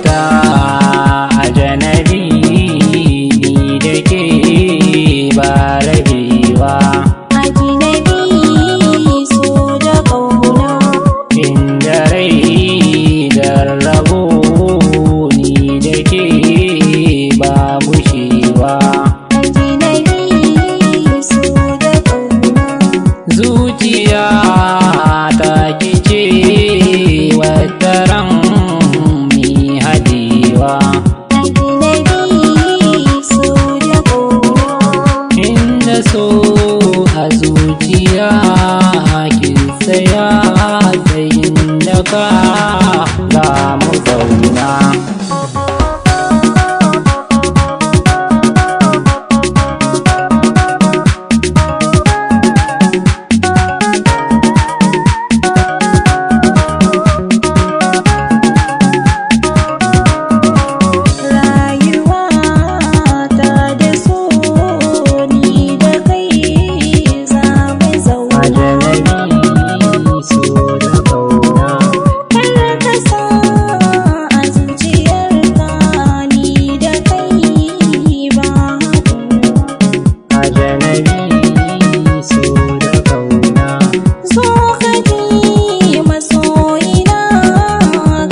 wata ajanabi ni da ke ba rabewa. Ajinabi so da ƙauna, Inda rai da rabo ni da ke ba gushewa. ajinabi so da ƙauna, Zuciya ta kice wataran mi hadewa. ajinabi so da ƙauna, Inda so a zuciya kin tsaya tsayin daka za mu zauna. rayuwa ta da so ni da kai za mu zauna. Ajanabi so da ƙauna. Kar ka sa a zuciyarka ni da kai ba haɗuwa. Ajanabi so da ƙauna. Zo ka ji masoyina,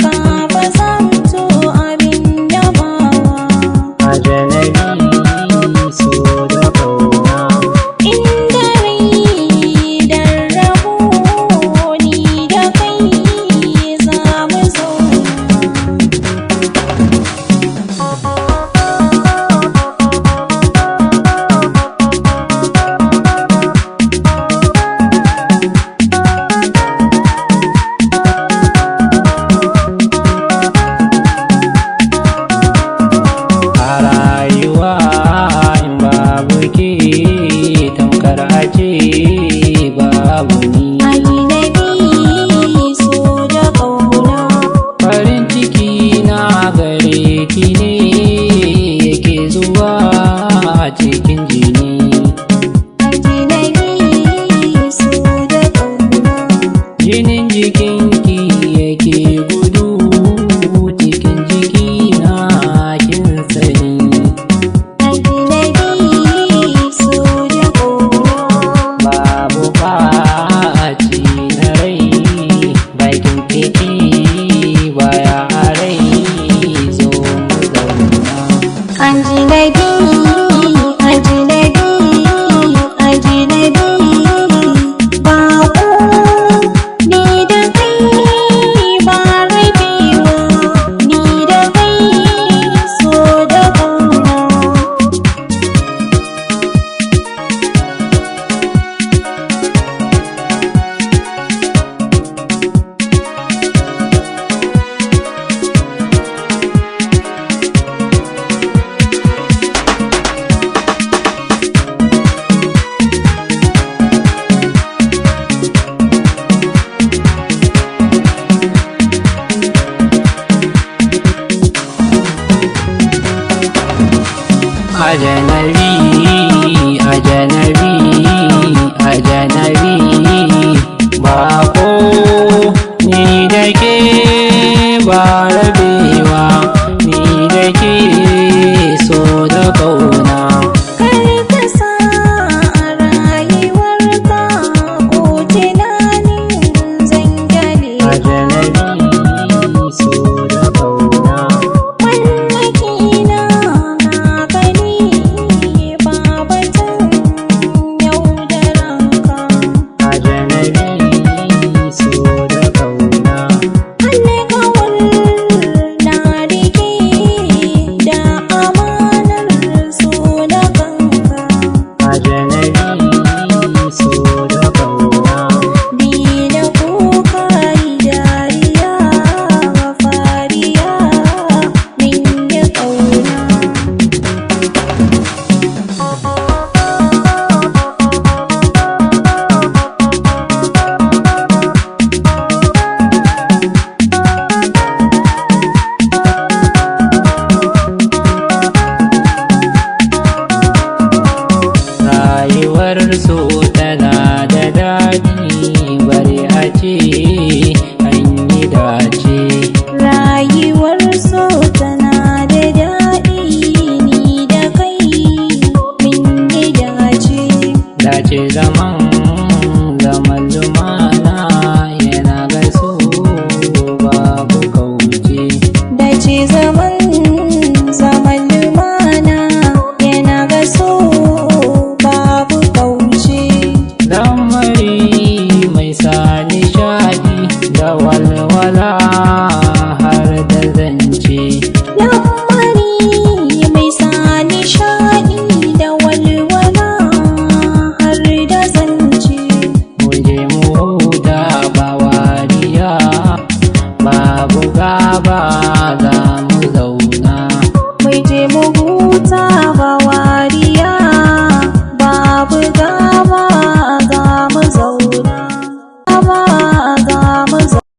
ka fasanto abin yabawa. Ajanabi so da ƙauna. Inda rai da rabo ni da kai za mu zauna. A rayuwa in babu ke tamkar a ce babu ni. Ajinabi so da ƙauna, Farin ciki na gare ki ne yake zuwa cikin jini. ajinabi so da ƙauna, Jinin jikinki yake gudu cikin jikina kin sani. ajinabi so da ƙauna, Babu ɓaci na rai bakin ciki baya a rai zo mu zauna. ajinabi ajinabi ajinabi baƙo ni da kai ba rabewa, ni da kai so da ƙauna. Ajanabi, ajanabi, ajanabi, bako ni da ke ba rabewa, ni da ke so da ƙauna. Kar ka sa a rayuwarka ko tunanin zan gyale ka. Ajanabi so da ƙauna. Mallakina naka ne, babu gaba za mu zauna mu je mu huta